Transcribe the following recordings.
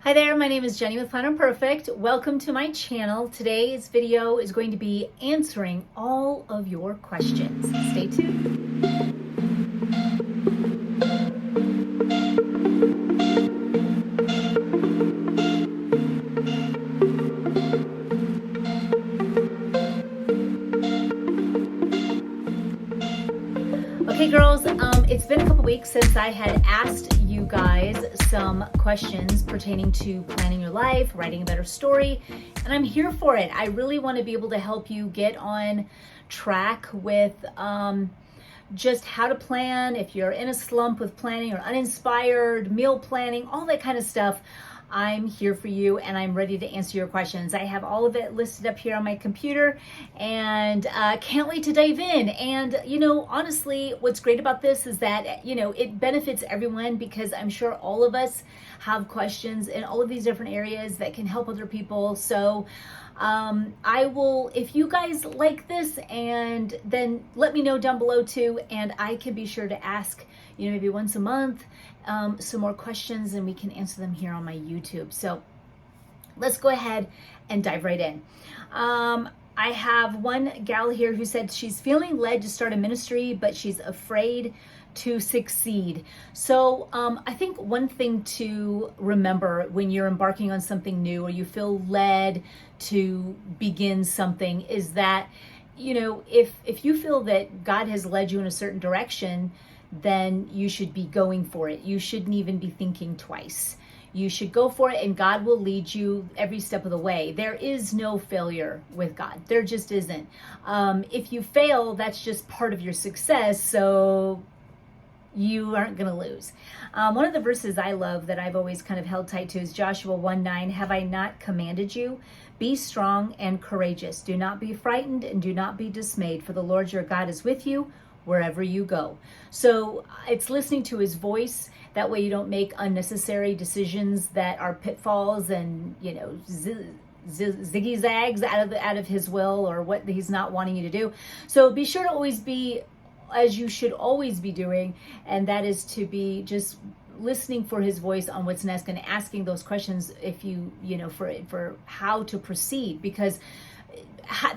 Hi there, my name is Jenny with Planner Perfect. Welcome to my channel. Today's video is going to be answering all of your questions. Stay tuned. Okay girls, it's been a couple weeks since I had asked you guys some questions pertaining to planning your life, writing a better story, and I'm here for it. I really want to be able to help you get on track with just how to plan, if you're in a slump with planning or uninspired, meal planning, all that kind of stuff. I'm here for you and I'm ready to answer your questions. I have all of it listed up here on my computer and can't wait to dive in. And, honestly, what's great about this is that, it benefits everyone because I'm sure all of us have questions in all of these different areas that can help other people. So I will, if you guys like this, and then let me know down below too, and I can be sure to ask, maybe once a month, some more questions, and we can answer them here on my YouTube. So let's go ahead and dive right in. I have one gal here who said she's feeling led to start a ministry, but she's afraid to succeed. So I think one thing to remember when you're embarking on something new or you feel led to begin something is that, if you feel that God has led you in a certain direction, then you should be going for it. You shouldn't even be thinking twice. You should go for it, and God will lead you every step of the way. There is no failure with God. There just isn't. If you fail, that's just part of your success, so you aren't going to lose. One of the verses I love that I've always kind of held tight to is Joshua 1:9. Have I not commanded you? Be strong and courageous. Do not be frightened and do not be dismayed, for the Lord your God is with you wherever you go. So it's listening to his voice. That way you don't make unnecessary decisions that are pitfalls and, ziggy zags out of his will or what he's not wanting you to do. So be sure to always be as you should always be doing, and that is to be just listening for his voice on what's next and asking those questions if for how to proceed, because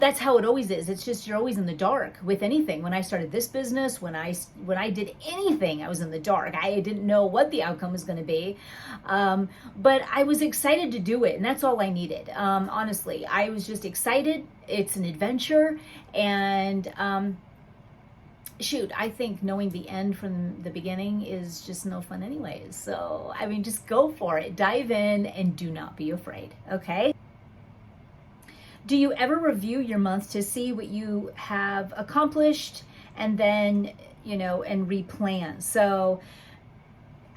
that's how it always is. It's just you're always in the dark with anything. When I started this business, when I did anything, I was in the dark. I didn't know what the outcome was going to be, but I was excited to do it, and that's all I needed. Honestly, I was just excited. It's an adventure, and I think knowing the end from the beginning is just no fun anyways. So, just go for it. Dive in and do not be afraid, okay? Do you ever review your month to see what you have accomplished and then, and replan? So,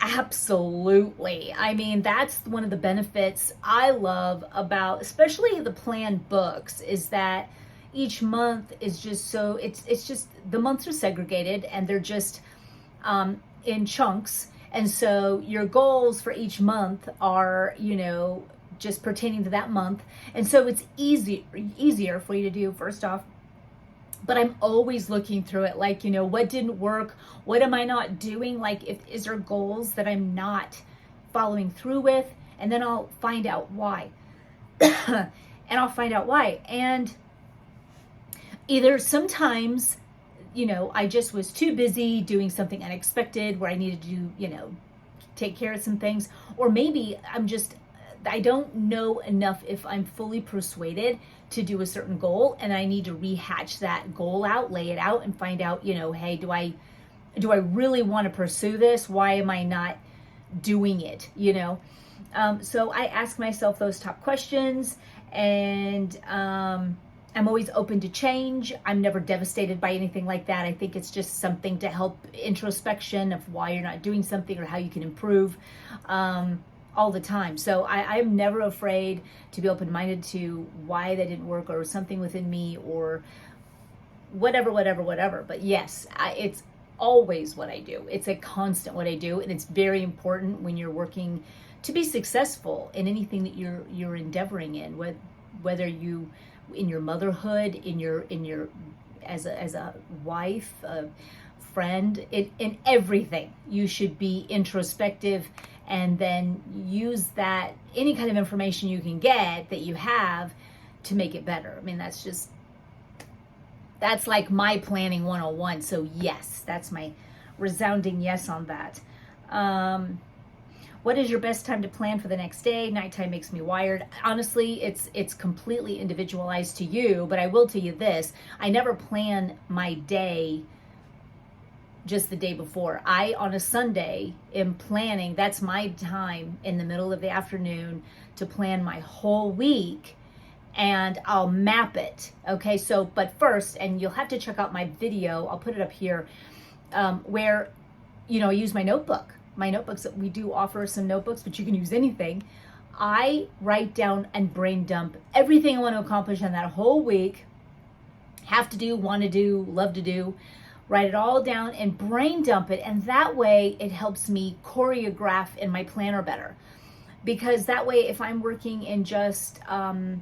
absolutely. That's one of the benefits I love about, especially the planned books, is that each month is just so, it's just, the months are segregated and they're just in chunks. And so your goals for each month are, just pertaining to that month. And so it's easier for you to do, first off. But I'm always looking through it, like, what didn't work? What am I not doing? Like, is there goals that I'm not following through with? And then I'll find out why. And either sometimes, I just was too busy doing something unexpected where I needed to, take care of some things. Or maybe I don't know enough if I'm fully persuaded to do a certain goal, and I need to rehatch that goal out, lay it out, and find out, hey, do I really want to pursue this? Why am I not doing it? So I ask myself those top questions, and I'm always open to change. I'm never devastated by anything like that. I think it's just something to help introspection of why you're not doing something or how you can improve all the time. So I'm never afraid to be open-minded to why that didn't work or something within me or whatever. But yes, it's always what I do. It's a constant what I do, and it's very important when you're working to be successful in anything that you're endeavoring in, whether you in your motherhood, in your as a wife, friend in everything. You should be introspective and then use that, any kind of information you can get that you have to make it better. I mean, that's like my planning 101. So yes, that's my resounding yes on that. What is your best time to plan for the next day? Nighttime makes me wired. Honestly, it's completely individualized to you, but I will tell you this. I never plan my day just the day before. On a Sunday, am planning. That's my time in the middle of the afternoon to plan my whole week, and I'll map it. Okay, so, but first, and you'll have to check out my video, I'll put it up here, where, I use my notebook. My notebooks, we do offer some notebooks, but you can use anything. I write down and brain dump everything I want to accomplish on that whole week, have to do, want to do, love to do, write it all down and brain dump it. And that way it helps me choreograph in my planner better. Because that way, if I'm working in just, day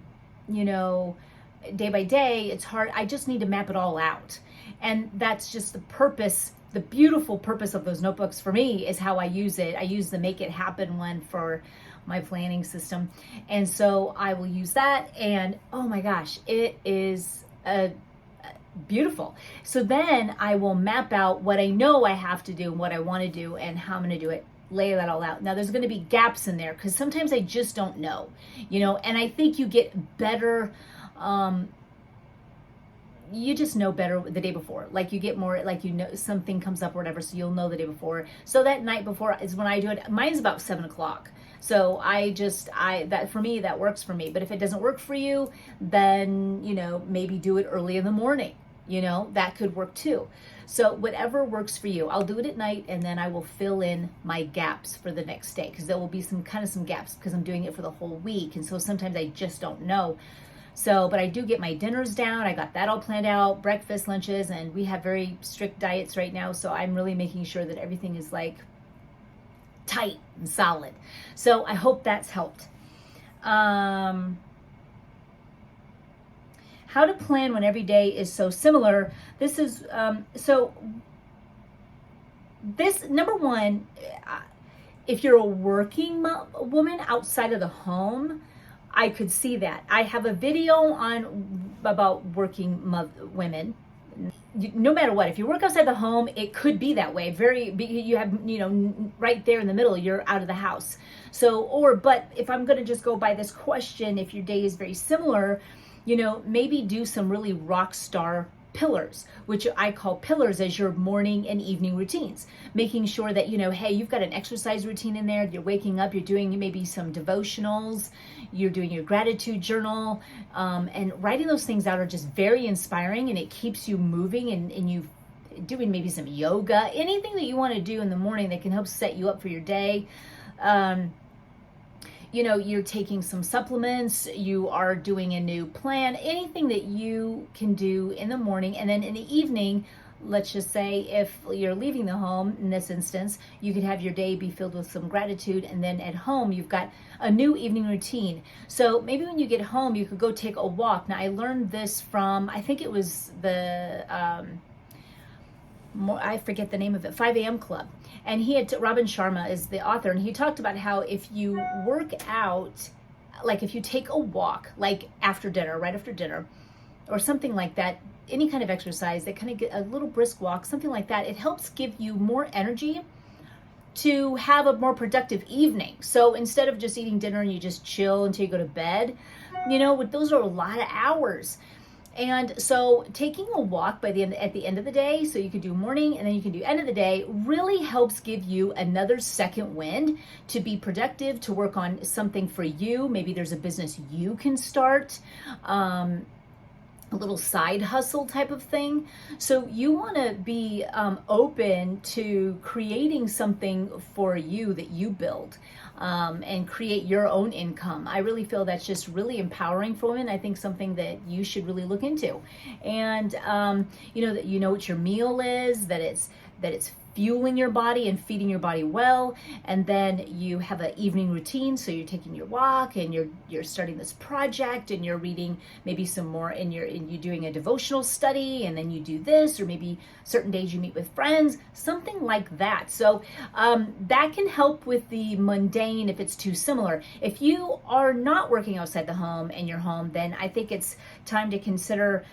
by day, it's hard. I just need to map it all out. And that's just the purpose. The beautiful purpose of those notebooks for me is how I use it. I use the Make It Happen one for my planning system. And so I will use that. And oh my gosh, it is beautiful. So then I will map out what I know I have to do and what I want to do and how I'm going to do it. Lay that all out. Now there's going to be gaps in there because sometimes I just don't know, and I think you get better. You just know better the day before. Like you get more, like, something comes up or whatever, so you'll know the day before. So that night before is when I do it. Mine's about 7 o'clock. So that for me, that works for me. But if it doesn't work for you, then, maybe do it early in the morning. That could work too. So whatever works for you, I'll do it at night, and then I will fill in my gaps for the next day, because there will be some gaps because I'm doing it for the whole week. And so sometimes I just don't know. So, but I do get my dinners down. I got that all planned out, breakfast, lunches, and we have very strict diets right now. So I'm really making sure that everything is like tight and solid. So I hope that's helped. How to plan when every day is so similar. This is, this, number one, if you're a working woman outside of the home, I could see that. I have a video about working women. No matter what, if you work outside the home, it could be that way. You have, right there in the middle, you're out of the house. So, but if I'm going to just go by this question, if your day is very similar, maybe do some really rock star pillars, which I call pillars, as your morning and evening routines, making sure that, hey, you've got an exercise routine in there. You're waking up, you're doing maybe some devotionals, you're doing your gratitude journal, and writing those things out are just very inspiring, and it keeps you moving, and you doing maybe some yoga, anything that you want to do in the morning that can help set you up for your day. You're taking some supplements, you are doing a new plan, anything that you can do in the morning. And then in the evening, let's just say if you're leaving the home, in this instance, you could have your day be filled with some gratitude. And then at home, you've got a new evening routine. So maybe when you get home, you could go take a walk. Now, I learned this from, I think it was the, I forget the name of it, 5 a.m. Club. And Robin Sharma is the author, and he talked about how if you work out, like if you take a walk, like after dinner, right after dinner, or something like that, any kind of exercise that kind of get a little brisk walk, something like that, it helps give you more energy to have a more productive evening. So instead of just eating dinner and you just chill until you go to bed, those are a lot of hours. And so taking a walk at the end of the day, so you can do morning and then you can do end of the day, really helps give you another second wind to be productive, to work on something for you. Maybe there's a business you can start, a little side hustle type of thing. So you want to be open to creating something for you that you build. And create your own income. I really feel that's just really empowering for women. I think something that you should really look into. And that what your meal is, that it's fueling your body and feeding your body well, and then you have an evening routine, so you're taking your walk and you're starting this project and you're reading maybe some more, and you're doing a devotional study, and then you do this, or maybe certain days you meet with friends, something like that. So that can help with the mundane if it's too similar. If you are not working outside the home and you're home, then I think it's time to consider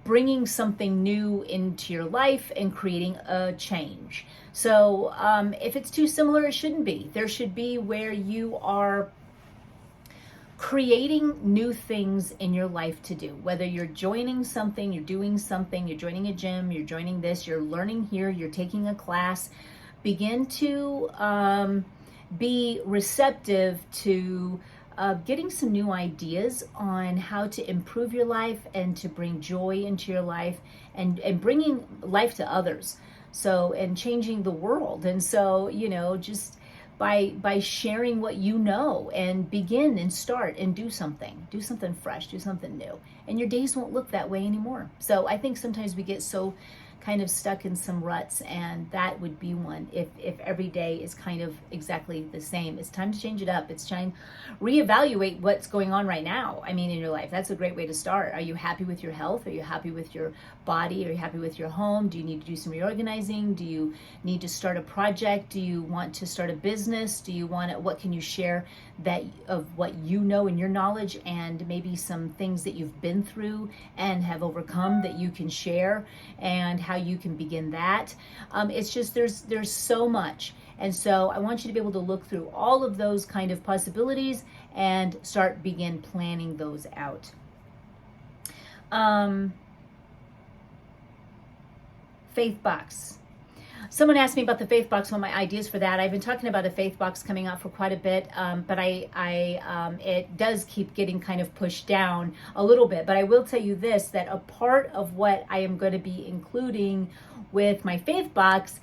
bringing something new into your life and creating a change. So if it's too similar, it shouldn't be. There should be where you are creating new things in your life to do, whether you're joining something, you're doing something, you're joining a gym, you're joining this, you're learning here, you're taking a class. Begin to be receptive to getting some new ideas on how to improve your life and to bring joy into your life, and bringing life to others. So, and changing the world. And so, just by sharing what you know, and begin and start and do something fresh, do something new, and your days won't look that way anymore. So I think sometimes we get so kind of stuck in some ruts, and that would be one. If every day is kind of exactly the same, it's time to change it up. It's time to reevaluate what's going on right now. I mean, in your life, that's a great way to start. Are you happy with your health? Are you happy with your body? Are you happy with your home? Do you need to do some reorganizing? Do you need to start a project? Do you want to start a business? Do you want to, what can you share that of what you know and your knowledge, and maybe some things that you've been through and have overcome that you can share, and how you can begin that. It's just, there's so much. And so I want you to be able to look through all of those kind of possibilities and begin planning those out. Faith box. Someone asked me about the faith box, what my ideas for that. I've been talking about a faith box coming out for quite a bit, but it does keep getting kind of pushed down a little bit. But I will tell you this, that a part of what I am going to be including with my faith box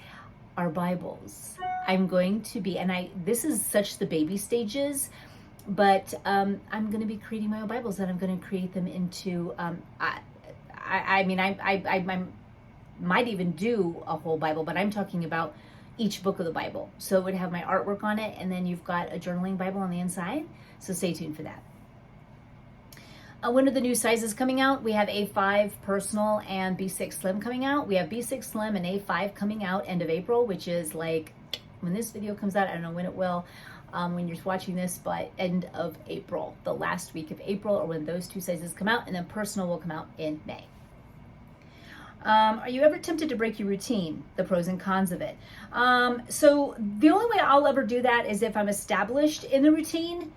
are Bibles. I'm going to be, and this is such the baby stages, but I'm going to be creating my own Bibles, and I'm going to create them into, I might even do a whole Bible, but I'm talking about each book of the Bible. So it would have my artwork on it, and then you've got a journaling Bible on the inside. So stay tuned for that. When are the new sizes coming out? We have A5 Personal and B6 Slim coming out. We have B6 Slim and A5 coming out end of April, which is like when this video comes out. I don't know when it will, when you're watching this, but end of April, the last week of April, or when those two sizes come out, and then Personal will come out in May. Are you ever tempted to break your routine? The pros and cons of it. So the only way I'll ever do that is if I'm established in the routine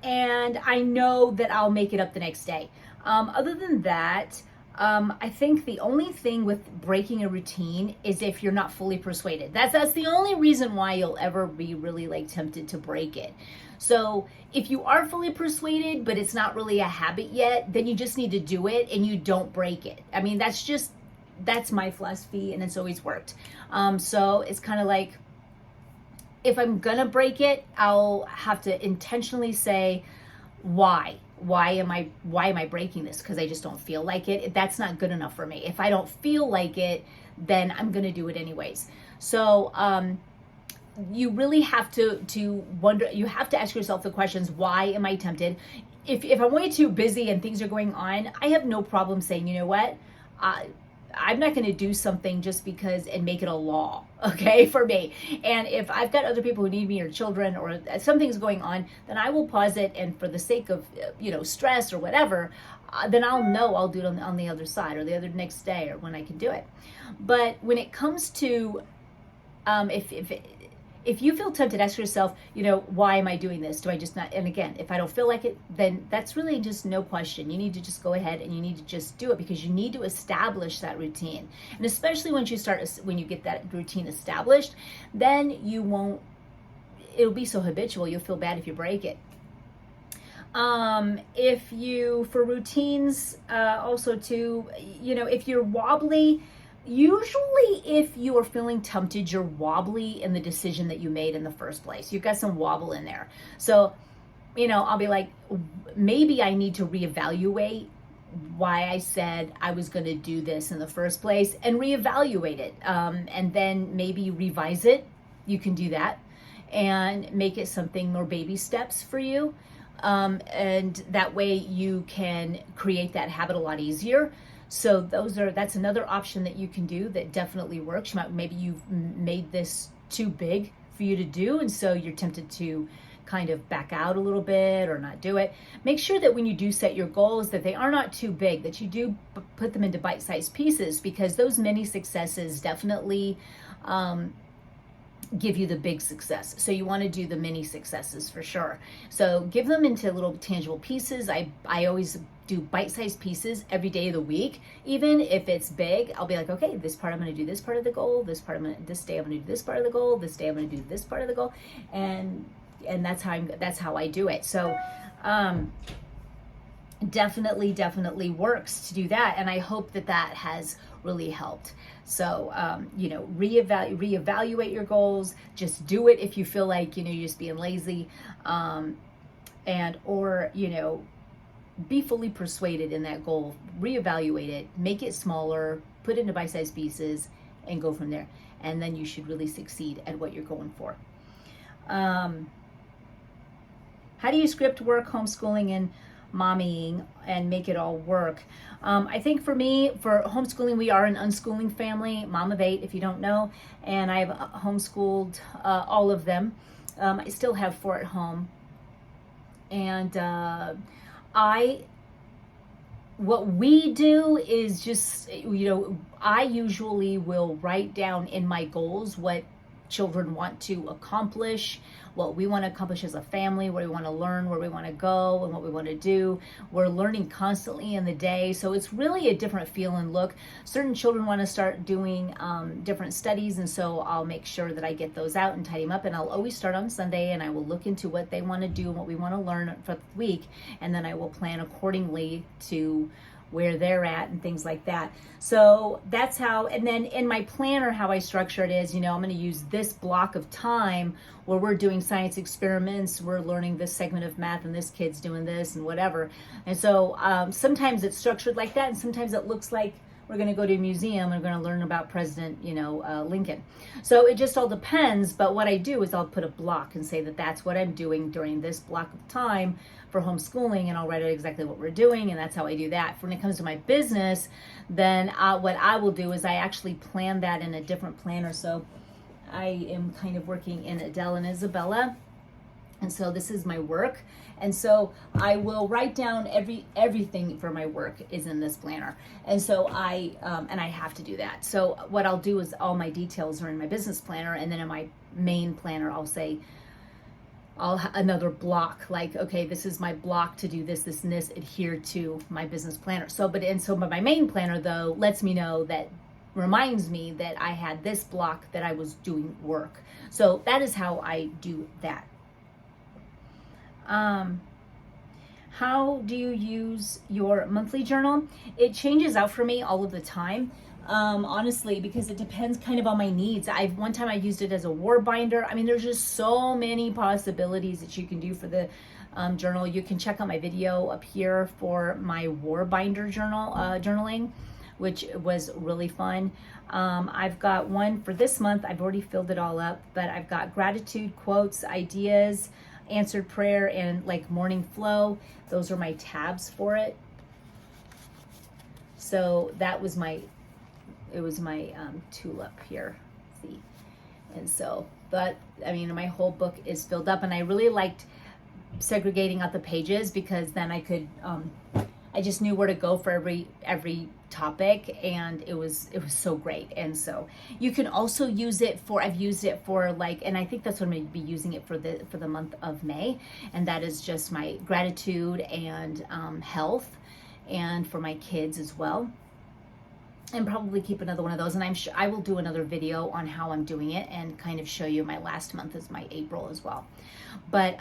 and I know that I'll make it up the next day. Other than that, I think the only thing with breaking a routine is if you're not fully persuaded. That's the only reason why you'll ever be really tempted to break it. So if you are fully persuaded, but it's not really a habit yet, then you just need to do it and you don't break it. I mean, that's my philosophy, and it's always worked. So it's kind of like, if I'm gonna break it, I'll have to intentionally say, why am I breaking this? Because I just don't feel like it. That's not good enough for me. If I don't feel like it, then I'm gonna do it anyways. So you really have to wonder, you have to ask yourself the questions, why am I tempted? If I'm way too busy and things are going on, I have no problem saying, you know what, I'm not going to do something just because and make it a law, okay, for me. And if I've got other people who need me, or children, or something's going on, then I will pause it, and for the sake of, stress or whatever, then I'll do it on the other side, or the other next day, or when I can do it. But when it comes to, if you feel tempted, ask yourself, why am I doing this? Do I just not? And again, if I don't feel like it, then that's really just no question. You need to just go ahead and you need to just do it, because you need to establish that routine. And especially when you get that routine established, then it'll be so habitual, you'll feel bad if you break it. For routines, also too, if you're wobbly, usually if you are feeling tempted, you're wobbly in the decision that you made in the first place. You've got some wobble in there. So, I'll be like, maybe I need to reevaluate why I said I was going to do this in the first place, and reevaluate it, and then maybe revise it. You can do that and make it something more baby steps for you. And that way you can create that habit a lot easier. So that's another option that you can do that definitely works. Maybe you've made this too big for you to do, and so you're tempted to kind of back out a little bit or not do it. Make sure that when you do set your goals that they are not too big, that you do put them into bite-sized pieces, because those mini successes definitely give you the big success. So you want to do the mini successes for sure. So give them into little tangible pieces. I always do bite-sized pieces every day of the week. Even if it's big, I'll be like, okay, this part I'm going to do this part of the goal. This day I'm going to do this part of the goal. This day I'm going to do this part of the goal. And that's how I do it. So definitely works to do that. And I hope that has really helped. So, reevaluate your goals. Just do it if you feel like, you're just being lazy, or be fully persuaded in that goal. Reevaluate it, make it smaller, put it into bite-sized pieces, and go from there. And then you should really succeed at what you're going for. How do you script work, homeschooling, and mommying and make it all work? I think for me, for homeschooling, we are an unschooling family, mom of 8, if you don't know, and I've homeschooled all of them. I still have 4 at home. And what we do is just, I usually will write down in my goals what children want to accomplish, what we want to accomplish as a family, where we want to learn, where we want to go, and what we want to do. We're learning constantly in the day, so it's really a different feel and look. Certain children want to start doing different studies, and so I'll make sure that I get those out and tidy them up, and I'll always start on Sunday, and I will look into what they want to do and what we want to learn for the week, and then I will plan accordingly to where they're at and things like that. So that's how, and then in my planner, how I structure it is, I'm going to use this block of time where we're doing science experiments, we're learning this segment of math, and this kid's doing this and whatever. And so sometimes it's structured like that, and sometimes it looks like we're going to go to a museum and we're going to learn about President, Lincoln. So it just all depends. But what I do is I'll put a block and say that that's what I'm doing during this block of time for homeschooling, and I'll write out exactly what we're doing, and that's how I do that. When it comes to my business, then what I will do is I actually plan that in a different planner. So I am kind of working in Adele and Isabella, and so this is my work. And so I will write down everything for my work is in this planner. And so I have to do that. So what I'll do is all my details are in my business planner, and then in my main planner, I'll say, another block, like, okay, this is my block to do this, this, and this, adhere to my business planner. So my main planner though lets me know, that reminds me that I had this block that I was doing work. So that is how I do that. How do you use your monthly journal? It changes out for me all of the time. Honestly, because it depends kind of on my needs. One time I used it as a war binder. I mean, there's just so many possibilities that you can do for the journal. You can check out my video up here for my war binder journaling, which was really fun. I've got one for this month. I've already filled it all up, but I've got gratitude, quotes, ideas, answered prayer, and like morning flow. Those are my tabs for it. So that was my tulip here, see. And so, but I mean, my whole book is filled up, and I really liked segregating out the pages, because then I could I just knew where to go for every topic, and it was so great. And so you can also use it for, I've used it for and I think that's what I'm going to be using it for the month of May, and that is just my gratitude and health, and for my kids as well. And probably keep another one of those, and I'm sure I will do another video on how I'm doing it and kind of show you my last month is my April as well. But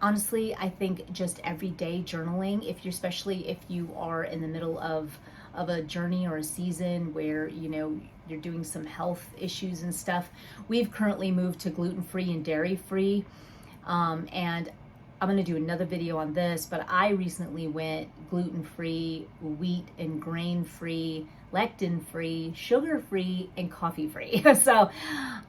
honestly, I think just everyday journaling, especially if you are in the middle of a journey or a season where you're doing some health issues and stuff. We've currently moved to gluten-free and dairy-free, and I'm going to do another video on this, but I recently went gluten-free, wheat and grain-free, lectin-free, sugar-free, and coffee-free. So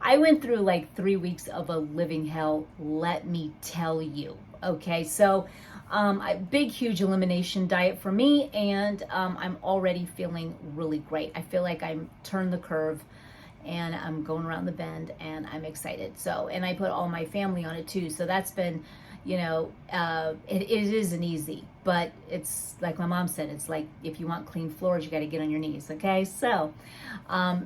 I went through like 3 weeks of a living hell, let me tell you. Okay, so a big, huge elimination diet for me, and I'm already feeling really great. I feel like I'm turned the curve, and I'm going around the bend, and I'm excited. So, and I put all my family on it too. So that's been, you know, it isn't easy, but it's like my mom said, it's like, if you want clean floors, you got to get on your knees. Okay. So,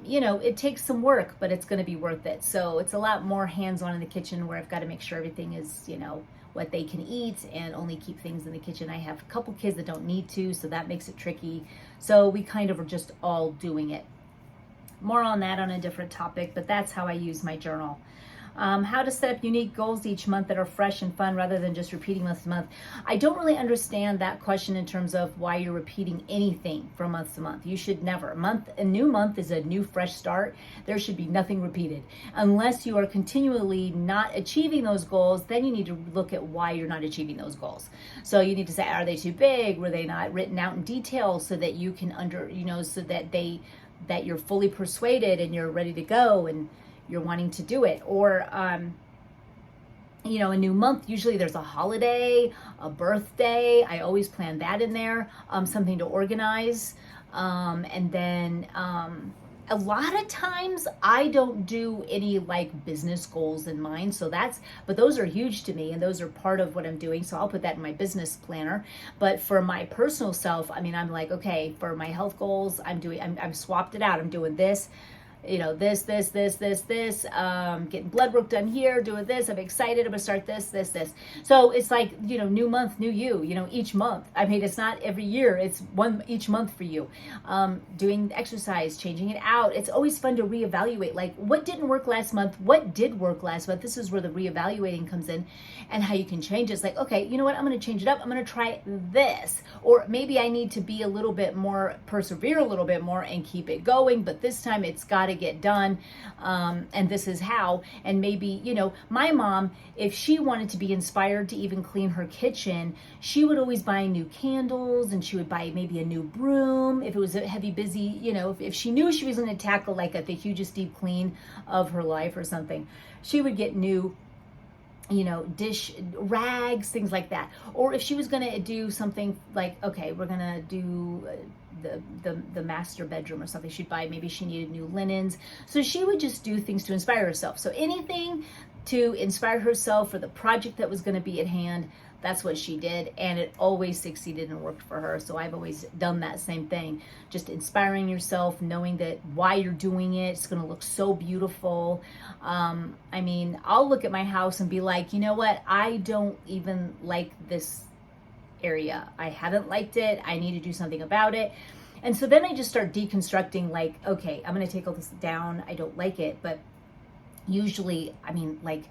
you know, it takes some work, but it's going to be worth it. So it's a lot more hands-on in the kitchen, where I've got to make sure everything is, you know, what they can eat, and only keep things in the kitchen. I have a couple kids that don't need to, so that makes it tricky. So we kind of are just all doing it. More on that on a different topic, but that's how I use my journal. How to set up unique goals each month that are fresh and fun rather than just repeating month to month. I don't really understand that question in terms of why you're repeating anything from month to month. You should never. A new month is a new fresh start. There should be nothing repeated. Unless you are continually not achieving those goals, then you need to look at why you're not achieving those goals. So you need to say, are they too big? Were they not written out in detail so that you can so that you're fully persuaded and you're ready to go and you're wanting to do it? Or, you know, a new month, usually there's a holiday, a birthday. I always plan that in there, something to organize. And then, a lot of times I don't do any like business goals in mind. So but those are huge to me, and those are part of what I'm doing. So I'll put that in my business planner. But for my personal self, I mean, I'm like, okay, for my health goals, I've swapped it out. I'm doing this, you know, this, getting blood work done here, doing this. I'm excited. I'm gonna start this. So it's like, you know, new month, new you know, each month. I mean, it's not every year, it's each month for you. Doing exercise, changing it out. It's always fun to reevaluate, like what didn't work last month, what did work last month. This is where the reevaluating comes in, and how you can change it. It's like, okay, you know what? I'm going to change it up. I'm going to try this, or maybe I need to be a little bit more, persevere a little bit more and keep it going. But this time it's got to get done. And this is how. And maybe, you know, my mom, if she wanted to be inspired to even clean her kitchen, she would always buy new candles, and she would buy maybe a new broom. If it was a heavy, busy, you know, if she knew she was going to tackle like the hugest deep clean of her life or something, she would get new, you know, dish rags, things like that. Or if she was going to do something like, okay, we're going to do the master bedroom or something, she'd buy, maybe she needed new linens. So she would just do things to inspire herself. So anything to inspire herself for the project that was going to be at hand, that's what she did, and it always succeeded and worked for her. So I've always done that same thing, just inspiring yourself, knowing that why you're doing it, it's going to look so beautiful. I mean, I'll look at my house and be like, you know what, I don't even like this area. I haven't liked it. I need to do something about it. And so then I just start deconstructing, like, okay, I'm going to take all this down. I don't like it, but usually, I mean, like,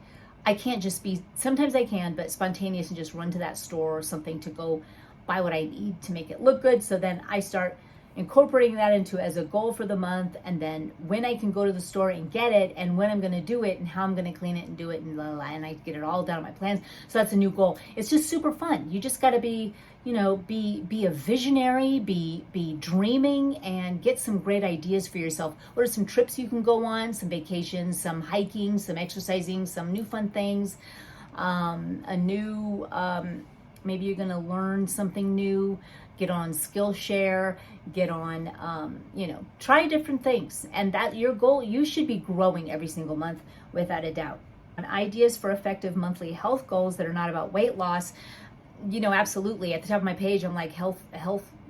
I can't just be, sometimes I can, but spontaneous and just run to that store or something to go buy what I need to make it look good. So then I start incorporating that into as a goal for the month, and then when I can go to the store and get it, and when I'm going to do it, and how I'm going to clean it and do it, and blah, blah, blah, and I get it all down on my plans. So that's a new goal. It's just super fun. You just got to be, you know, be a visionary, be dreaming, and get some great ideas for yourself. What are some trips you can go on, some vacations, some hiking, some exercising, some new fun things, maybe you're going to learn something new, get on Skillshare, get on, you know, try different things. And that your goal, you should be growing every single month without a doubt. And ideas for effective monthly health goals that are not about weight loss, you know, absolutely. At the top of my page, I'm like health,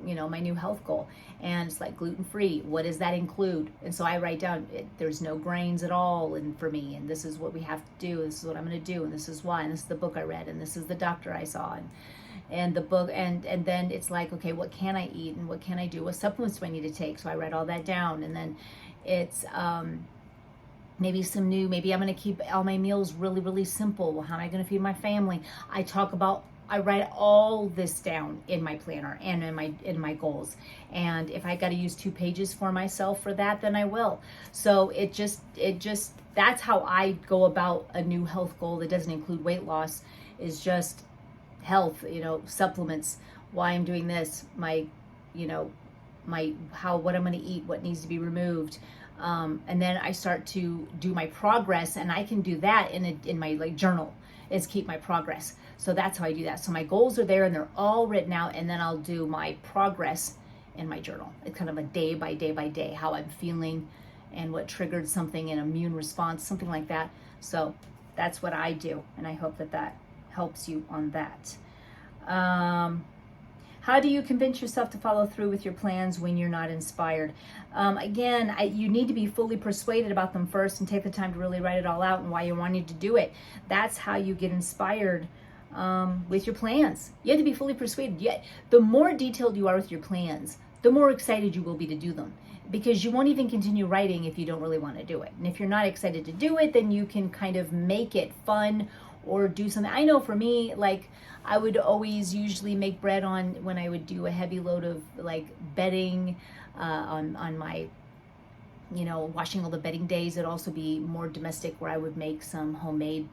you know, my new health goal. And it's like gluten-free. What does that include? And so I write down, there's no grains at all and for me. And this is what we have to do. This is what I'm going to do. And this is why. And this is the book I read. And this is the doctor I saw. And the book. And then it's like, okay, what can I eat? And what can I do? What supplements do I need to take? So I write all that down. And then it's maybe maybe I'm going to keep all my meals really, really simple. Well, how am I going to feed my family? I write all this down in my planner and in my goals. And if I got to use 2 pages for myself for that, then I will. So it just that's how I go about a new health goal that doesn't include weight loss, is just health, supplements, why I'm doing this, my, what I'm going to eat, what needs to be removed. And then I start to do my progress, and I can do that in my like journal, is keep my progress. So that's how I do that. So my goals are there and they're all written out, and then I'll do my progress in my journal. It's kind of a day by day, how I'm feeling and what triggered something, an immune response, something like that. So that's what I do, and I hope that helps you on that. How do you convince yourself to follow through with your plans when you're not inspired? Again, you need to be fully persuaded about them first and take the time to really write it all out and why you're wanting to do it. That's how you get inspired with your plans. You have to be fully persuaded. Yet, the more detailed you are with your plans, the more excited you will be to do them, because you won't even continue writing if you don't really want to do it. And if you're not excited to do it, then you can kind of make it fun or do something. I know for me, like, I would always usually make bread when I would do a heavy load of like bedding on my, washing all the bedding days. It'd also be more domestic, where I would make some homemade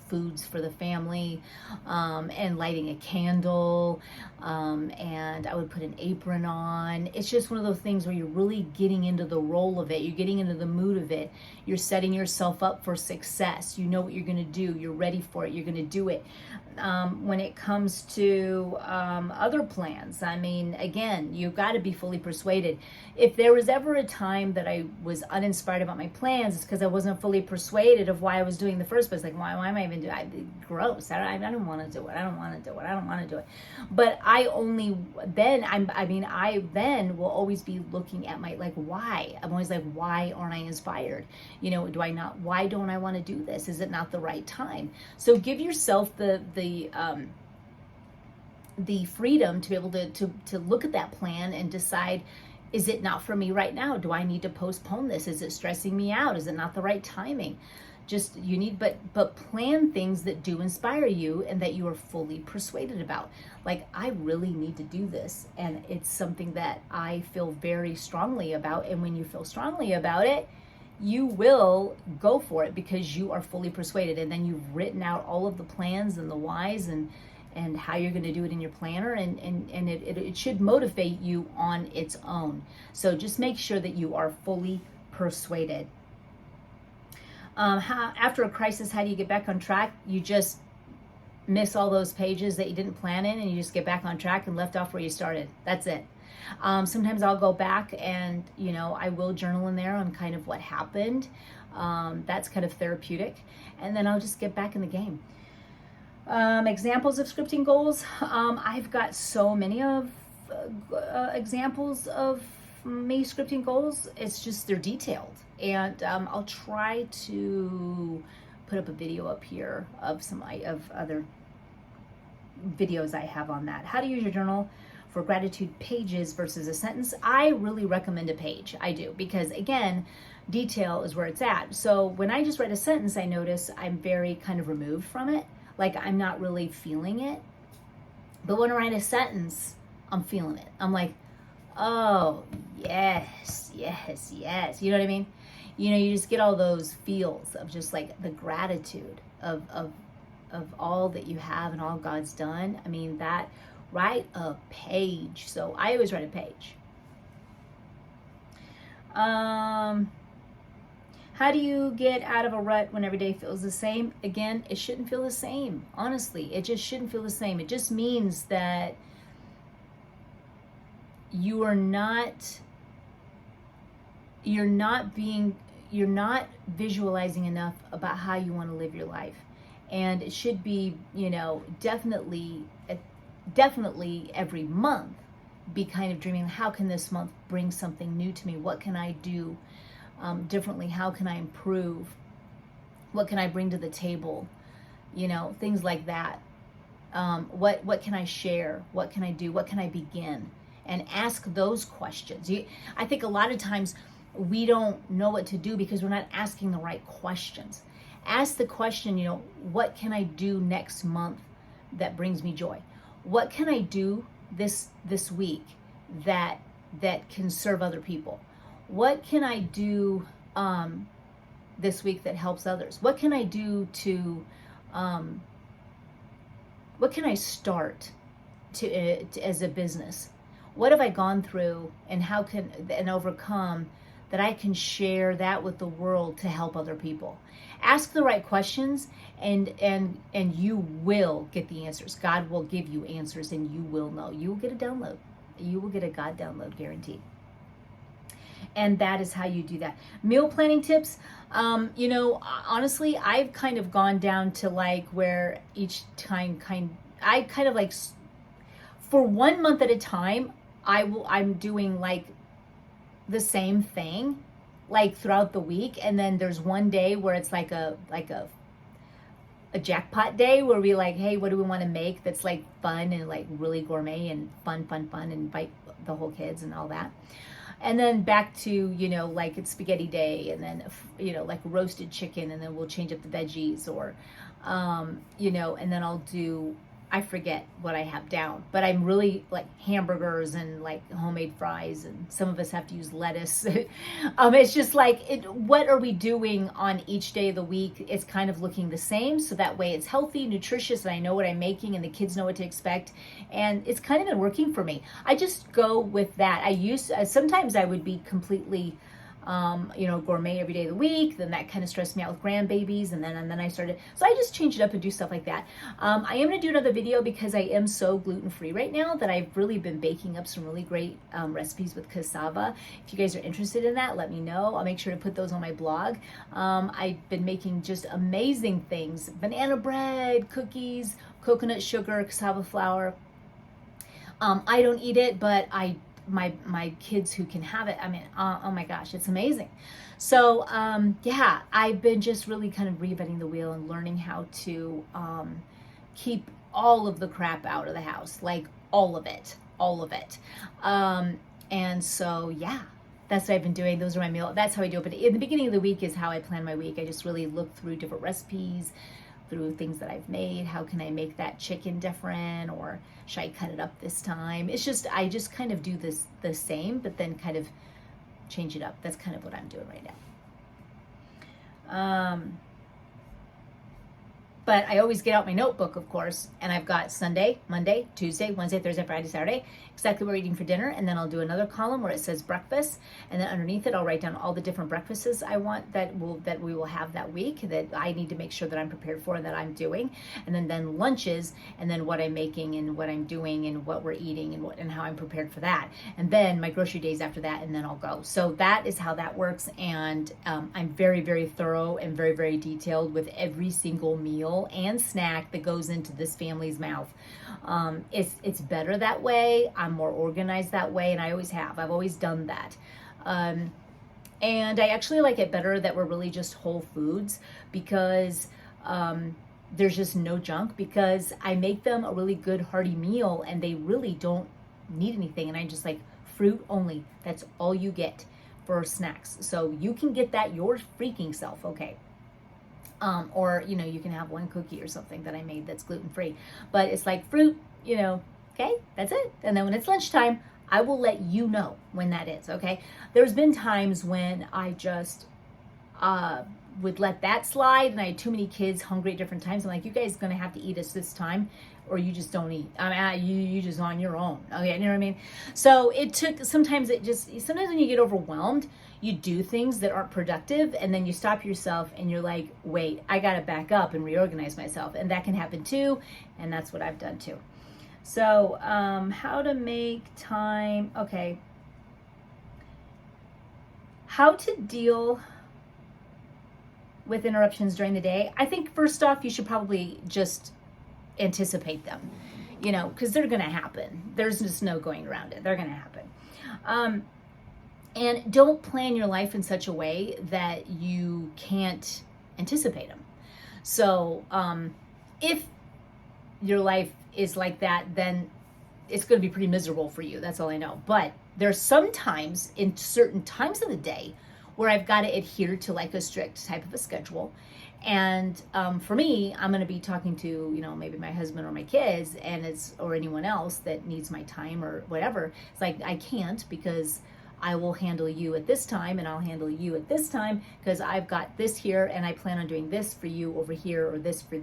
foods for the family, and lighting a candle, and I would put an apron on. It's just one of those things where you're really getting into the role of it. You're getting into the mood of it. You're setting yourself up for success. You know what you're going to do. You're ready for it. You're going to do it. When it comes to other plans, I mean, again, you've got to be fully persuaded. If there was ever a time that I was uninspired about my plans, it's because I wasn't fully persuaded of why I was doing the first place. Like, why am I even doing it? Gross. I don't want to do it. I don't want to do it. I don't want to do it. But I then will always be looking at my, like, why. I'm always like, why aren't I inspired? Why don't I want to do this? Is it not the right time? So give yourself the freedom to be able to look at that plan and decide, is it not for me right now? Do I need to postpone this? Is it stressing me out? Is it not the right timing? But plan things that do inspire you and that you are fully persuaded about. Like, I really need to do this, and it's something that I feel very strongly about. And when you feel strongly about it, you will go for it because you are fully persuaded, and then you've written out all of the plans and the whys and how you're going to do it in your planner, and it should motivate you on its own. So just make sure that you are fully persuaded. After a crisis, how do you get back on track? You just miss all those pages that you didn't plan in, and you just get back on track and left off where you started. That's it. Sometimes I'll go back and, I will journal in there on kind of what happened. That's kind of therapeutic. And then I'll just get back in the game. Examples of scripting goals. I've got so many of examples of me scripting goals. It's just, they're detailed. And I'll try to put up a video up here of some of other videos I have on that. How to use your journal for gratitude pages versus a sentence. I really recommend a page. I do, because again, detail is where it's at. So when I just write a sentence, I notice I'm very kind of removed from it. Like, I'm not really feeling it. But when I write a sentence, I'm feeling it. I'm like, oh, yes, yes, yes. You know what I mean? You just get all those feels of just like the gratitude of all that you have and all God's done. I mean, write a page. So I always write a page. How do you get out of a rut when every day feels the same? Again, it shouldn't feel the same. Honestly, it just shouldn't feel the same. It just means that you're not visualizing enough about how you want to live your life. And it should be, definitely every month be kind of dreaming, how can this month bring something new to me? What can I do differently? How can I improve? What can I bring to the table? Things like that. What can I share? What can I do? What can I begin? And ask those questions. I think a lot of times we don't know what to do because we're not asking the right questions. Ask the question, what can I do next month that brings me joy? What can I do this week that can serve other people? What can I do this week that helps others? What can I do to what can I start as a business? What have I gone through, and how can and overcome that I can share that with the world to help other people? Ask the right questions, and you will get the answers. God will give you answers, and you will know. You will get a download. You will get a God download, guaranteed. And that is how you do that. Meal planning tips. Honestly, I've kind of gone down to like where each time I kind of like for 1 month at a time, I'm doing like the same thing like throughout the week, and then there's one day where it's like a jackpot day where we like, hey, what do we want to make that's like fun and like really gourmet and fun and invite the whole kids and all that. And then back to, like it's spaghetti day, and then, like roasted chicken, and then we'll change up the veggies, or, and then I'll do, I forget what I have down, but I'm really like hamburgers and like homemade fries, and some of us have to use lettuce. It's just like, what are we doing on each day of the week? It's kind of looking the same, so that way it's healthy, nutritious, and I know what I'm making, and the kids know what to expect, and it's kind of been working for me. I just go with that. Sometimes I would be completely gourmet every day of the week. Then that kind of stressed me out with grandbabies. And then I started, so I just changed it up and do stuff like that. I am going to do another video because I am so gluten-free right now that I've really been baking up some really great recipes with cassava. If you guys are interested in that, let me know. I'll make sure to put those on my blog. I've been making just amazing things. Banana bread, cookies, coconut sugar, cassava flour. I don't eat it, but my kids who can have it, I mean, oh my gosh, it's amazing. So I've been just really kind of reinventing the wheel and learning how to keep all of the crap out of the house, like all of it. And so that's what I've been doing. Those are my meal. That's how I do it. But in the beginning of the week is how I plan my week. I just really look through different recipes, through things that I've made. How can I make that chicken different, or should I cut it up this time? It's just, I just kind of do this the same, but then kind of change it up. That's kind of what I'm doing right now. But I always get out my notebook, of course, and I've got Sunday, Monday, Tuesday, Wednesday, Thursday, Friday, Saturday, exactly what we're eating for dinner, and then I'll do another column where it says breakfast, and then underneath it I'll write down all the different breakfasts I want that we will have that week, that I need to make sure that I'm prepared for and that I'm doing, and then lunches, and then what I'm making and what I'm doing and what we're eating and how I'm prepared for that, and then my grocery days after that, and then I'll go. So that is how that works, and I'm very, very thorough and very, very detailed with every single meal and snack that goes into this family's mouth. It's better that way. I'm more organized that way, and I always have. I've always done that. And I actually like it better that we're really just whole foods, because there's just no junk, because I make them a really good hearty meal and they really don't need anything, and I just like fruit only. That's all you get for snacks. So you can get that your freaking self, okay? Or, you can have one cookie or something that I made that's gluten-free, but it's like fruit, okay, that's it. And then when it's lunchtime, I will let you know when that is, okay? There's been times when I just would let that slide, and I had too many kids hungry at different times. I'm like, you guys are gonna have to eat us this time, or you just don't eat. I mean, you just on your own, okay? You know what I mean? So sometimes when you get overwhelmed, you do things that aren't productive, and then you stop yourself and you're like, wait, I gotta back up and reorganize myself. And that can happen too, and that's what I've done too. So how to make time, okay. How to deal with interruptions during the day. I think first off, you should probably just anticipate them, because they're gonna happen. There's just no going around it. They're gonna happen. And don't plan your life in such a way that you can't anticipate them. So if your life is like that, then it's going to be pretty miserable for you. That's all I know. But there's some times in certain times of the day where I've got to adhere to like a strict type of a schedule. And for me, I'm going to be talking to, maybe my husband or my kids, or anyone else that needs my time or whatever. It's like, I can't, because I will handle you at this time, and I'll handle you at this time, because I've got this here and I plan on doing this for you over here, or this for,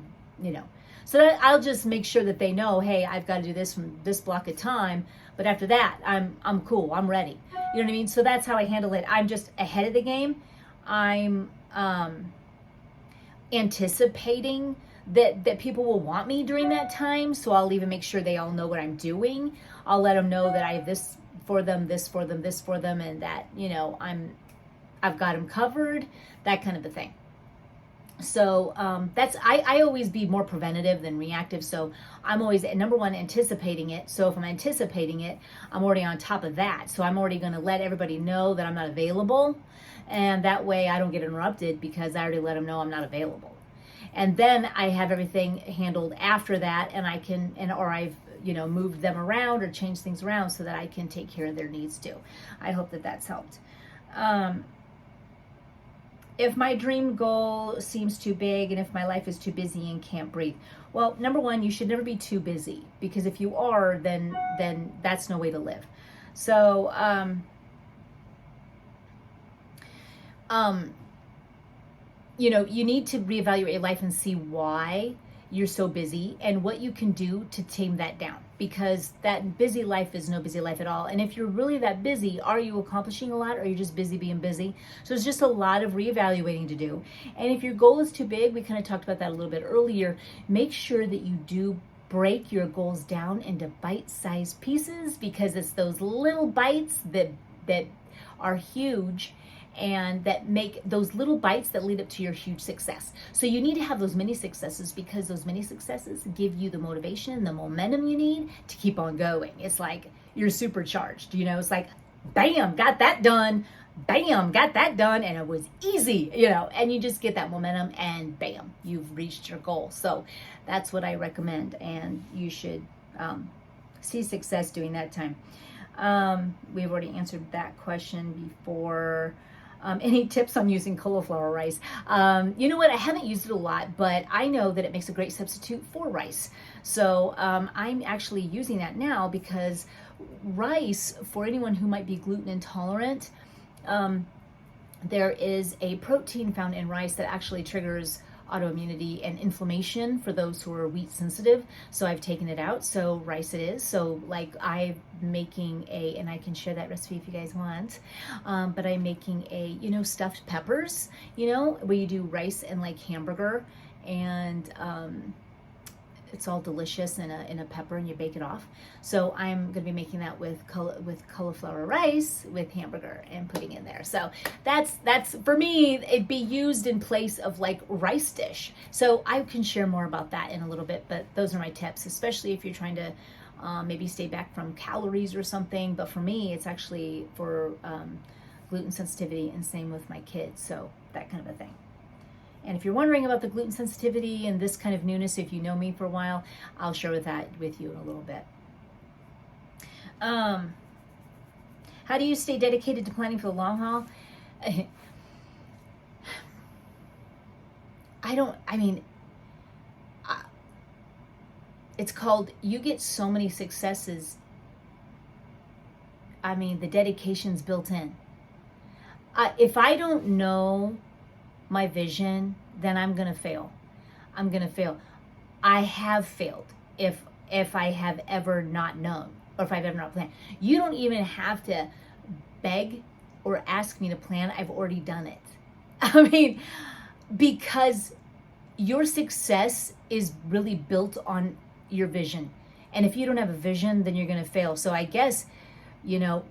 So that I'll just make sure that they know, hey, I've got to do this from this block of time, but after that, I'm cool, I'm ready. You know what I mean? So that's how I handle it. I'm just ahead of the game. I'm anticipating that people will want me during that time, so I'll even make sure they all know what I'm doing. I'll let them know that I have this for them, this for them, this for them, and that, you know, I've got them covered, that kind of a thing. So that's I always be more preventative than reactive. So I'm always, number one, anticipating it. So if I'm anticipating it, I'm already on top of that. So I'm already going to let everybody know that I'm not available, and that way I don't get interrupted because I already let them know I'm not available. And then I have everything handled after that, and I can, or I've, you know, moved them around or changed things around so that I can take care of their needs too. I hope that that's helped. If my dream goal seems too big and if my life is too busy and can't breathe, well, number one, you should never be too busy, because if you are, then that's no way to live. So, you know, you need to reevaluate your life and see why you're so busy and what you can do to tame that down, because that busy life is no busy life at all. And if you're really that busy, are you accomplishing a lot, or are you just busy being busy? So it's just a lot of reevaluating to do. And if your goal is too big, we kind of talked about that a little bit earlier, make sure that you do break your goals down into bite-sized pieces, because it's those little bites that are huge, and that make those little bites that lead up to your huge success. So you need to have those mini successes, because those mini successes give you the motivation, the momentum you need to keep on going. It's like you're supercharged, you know, it's like, bam, got that done, bam, got that done, and it was easy, you know, and you just get that momentum and bam, you've reached your goal. So that's what I recommend, and you should see success doing that time. We've already answered that question before. Any tips on using cauliflower rice? You know what? I haven't used it a lot, but I know that it makes a great substitute for rice. So I'm actually using that now, because rice, for anyone who might be gluten intolerant, there is a protein found in rice that actually triggers autoimmunity and inflammation for those who are wheat sensitive. So I've taken it out. So rice it is. So like I'm making and I can share that recipe if you guys want, but I'm making you know, stuffed peppers, you know, where you do rice and like hamburger, and it's all delicious in a pepper, and you bake it off. So I'm going to be making that with cauliflower rice with hamburger and putting in there. So that's for me, it'd be used in place of like rice dish. So I can share more about that in a little bit, but those are my tips, especially if you're trying to maybe stay back from calories or something. But for me, it's actually for gluten sensitivity, and same with my kids. So that kind of a thing. And if you're wondering about the gluten sensitivity and this kind of newness, if you know me for a while, I'll share that with you in a little bit. How do you stay dedicated to planning for the long haul? It's called, you get so many successes. I mean, the dedication's built in. If I don't know my vision, then I'm going to fail. I'm going to fail. I have failed if I have ever not known, or if I've ever not planned. You don't even have to beg or ask me to plan. I've already done it. I mean, because your success is really built on your vision. And if you don't have a vision, then you're going to fail. So I guess, you know,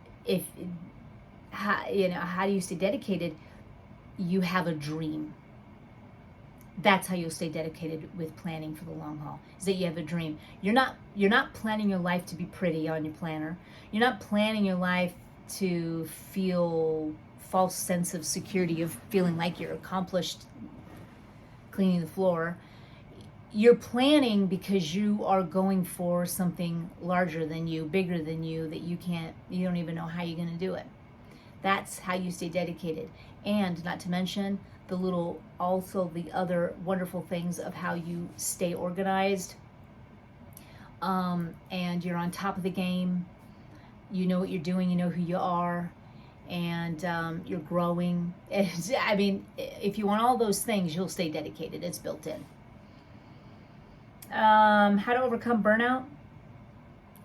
how do you stay dedicated? You have a dream. That's how you'll stay dedicated with planning for the long haul, is that you have a dream. You're not planning your life to be pretty on your planner. You're not planning your life to feel false sense of security of feeling like you're accomplished cleaning the floor. You're planning because you are going for something larger than you, bigger than you, that you don't even know how you're going to do it. That's how you stay dedicated. And not to mention the other wonderful things of how you stay organized, and you're on top of the game. You know what you're doing, you know who you are, and you're growing. I mean, if you want all those things, you'll stay dedicated. It's built in. How to overcome burnout?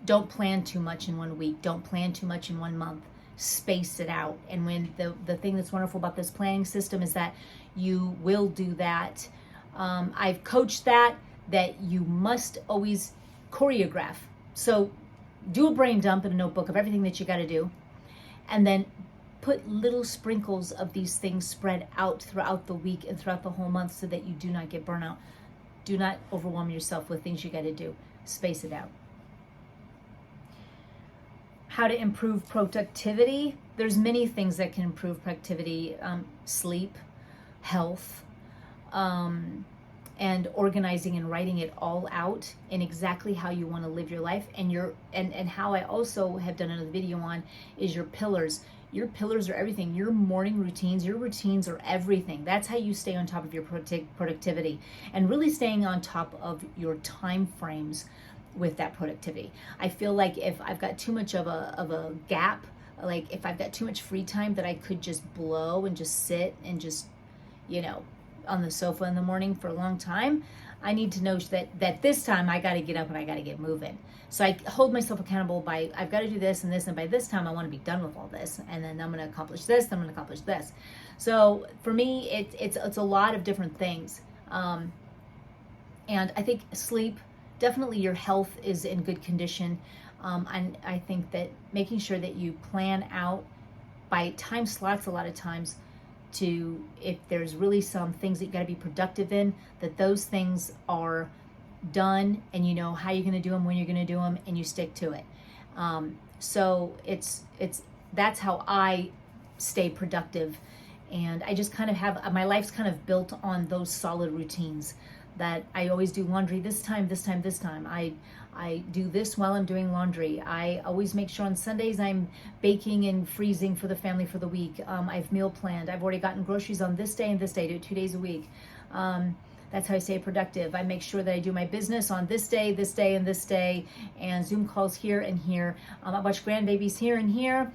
Don't plan too much in 1 week. Don't plan too much in 1 month. Space it out. And when the thing that's wonderful about this planning system is that you will do that. I've coached that you must always choreograph. So do a brain dump in a notebook of everything that you got to do, and then put little sprinkles of these things spread out throughout the week and throughout the whole month so that you do not get burnout. Do not overwhelm yourself with things you got to do. Space it out. How to improve productivity? There's many things that can improve productivity. Sleep, health, and organizing and writing it all out in exactly how you want to live your life. And how I also have done another video on is your pillars. Your pillars are everything. Your morning routines, your routines are everything. That's how you stay on top of your productivity, and really staying on top of your time frames with that productivity. I feel like if I've got too much of a gap, like if I've got too much free time that I could just blow and just sit and just, on the sofa in the morning for a long time, I need to know that this time I got to get up and I got to get moving. So I hold myself accountable by, I've got to do this and this, and by this time I want to be done with all this, and then I'm going to accomplish this, then I'm going to accomplish this. So for me, it's a lot of different things. And I think sleep, definitely your health is in good condition. And I think that making sure that you plan out by time slots a lot of times, to, if there's really some things that you got to be productive in, that those things are done, and you know how you're going to do them, when you're going to do them, and you stick to it. So that's how I stay productive. And I just kind of have, my life's kind of built on those solid routines, that I always do laundry this time. I do this while I'm doing laundry. I always make sure on Sundays I'm baking and freezing for the family for the week. I've meal planned. I've already gotten groceries on this day and this day, do it 2 days a week. That's how I stay productive. I make sure that I do my business on this day, and this day, and Zoom calls here and here. I watch grandbabies here and here.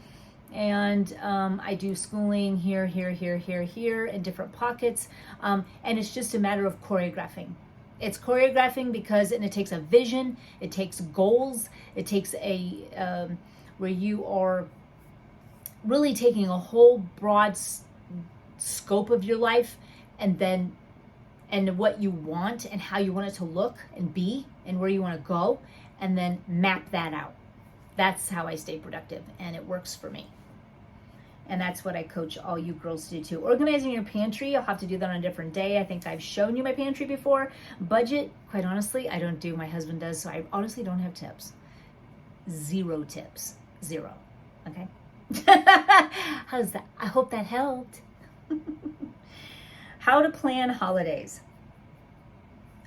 And I do schooling here, in different pockets. And it's just a matter of choreographing. It's choreographing because, and it takes a vision, it takes goals, it takes where you are really taking a whole broad scope of your life, and what you want and how you want it to look and be and where you want to go, and then map that out. That's how I stay productive, and it works for me. And that's what I coach all you girls to do too. Organizing your pantry, I'll have to do that on a different day. I think I've shown you my pantry before. Budget, quite honestly, I don't do. My husband does, so I honestly don't have tips. 0 tips. 0. Okay? How's that? I hope that helped. How to plan holidays.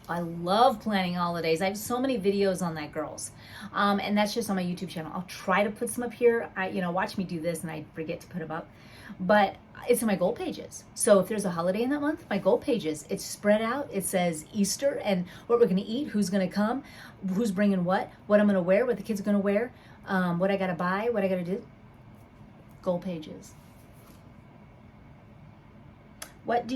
I love planning holidays. I have so many videos on that, girls. And that's just on my YouTube channel. I'll try to put some up here. Watch me do this and I forget to put them up. But it's in my goal pages. So if there's a holiday in that month, my goal pages, it's spread out. It says Easter and what we're going to eat, who's going to come, who's bringing what I'm going to wear, what the kids are going to wear, what I got to buy, what I got to do. Goal pages. When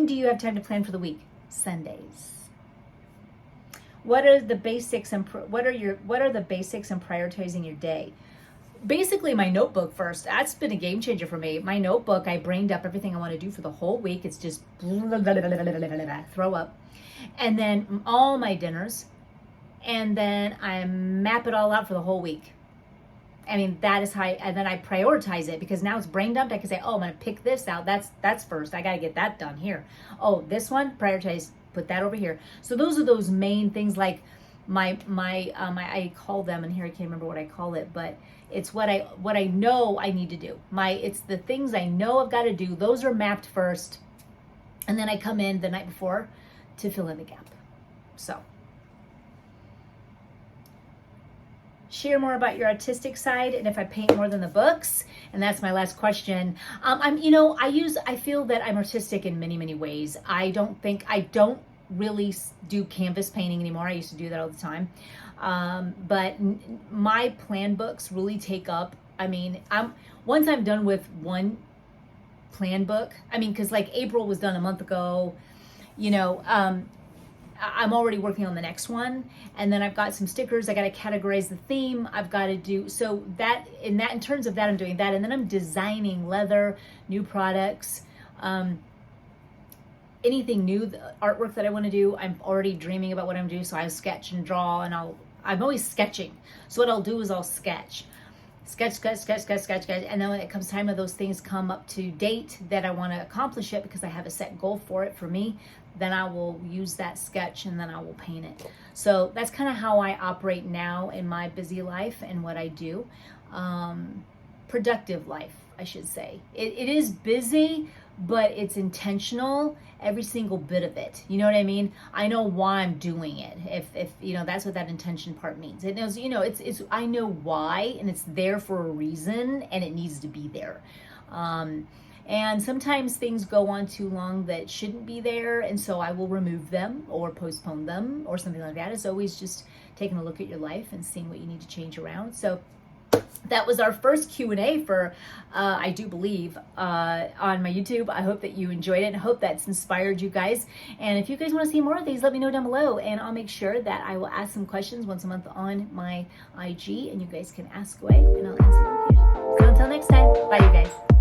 do you have time to plan for the week? Sundays. What are the basics and what are the basics in prioritizing your day? Basically, my notebook first. That's been a game changer for me. My notebook, I brained up everything I want to do for the whole week. It's just throw up. And then all my dinners. And then I map it all out for the whole week. I mean, that is how and then I prioritize it, because now it's brain dumped. I can say, oh, I'm going to pick this out. That's first. I got to get that done here. Oh, this one, prioritize, put that over here. So those are those main things, like my I call them, and here I can't remember what I call it, but it's what I know I need to do. It's the things I know I've got to do. Those are mapped first. And then I come in the night before to fill in the gap. So share more about your artistic side, and if I paint more than the books. And that's my last question. I feel that I'm artistic in many, many ways. I don't really do canvas painting anymore. I used to do that all the time. But my plan books really take up, once I'm done with one plan book, because like April was done a month ago, I'm already working on the next one, and then I've got some stickers. I got to categorize the theme. I've got to do so that in terms of that, I'm doing that, and then I'm designing leather, new products, anything new, the artwork that I want to do. I'm already dreaming about what I'm doing, so I sketch and draw, and I'm always sketching. So what I'll do is I'll sketch, and then when it comes time of those things come up to date that I want to accomplish it because I have a set goal for it for me, then I will use that sketch and then I will paint it. So that's kind of how I operate now in my busy life and what I do. Productive life, I should say. It is busy, but it's intentional, every single bit of it. You know what I mean? I know why I'm doing it. If you know, that's what that intention part means. It knows, you know, it's I know why, and it's there for a reason, and it needs to be there. And sometimes things go on too long that shouldn't be there, and so I will remove them or postpone them or something like that. It's always just taking a look at your life and seeing what you need to change around. So that was our first Q&A for, I do believe, on my YouTube. I hope that you enjoyed it and I hope that's inspired you guys. And if you guys want to see more of these, let me know down below, and I'll make sure that I will ask some questions once a month on my IG, and you guys can ask away and I'll answer them here. So until next time, bye you guys.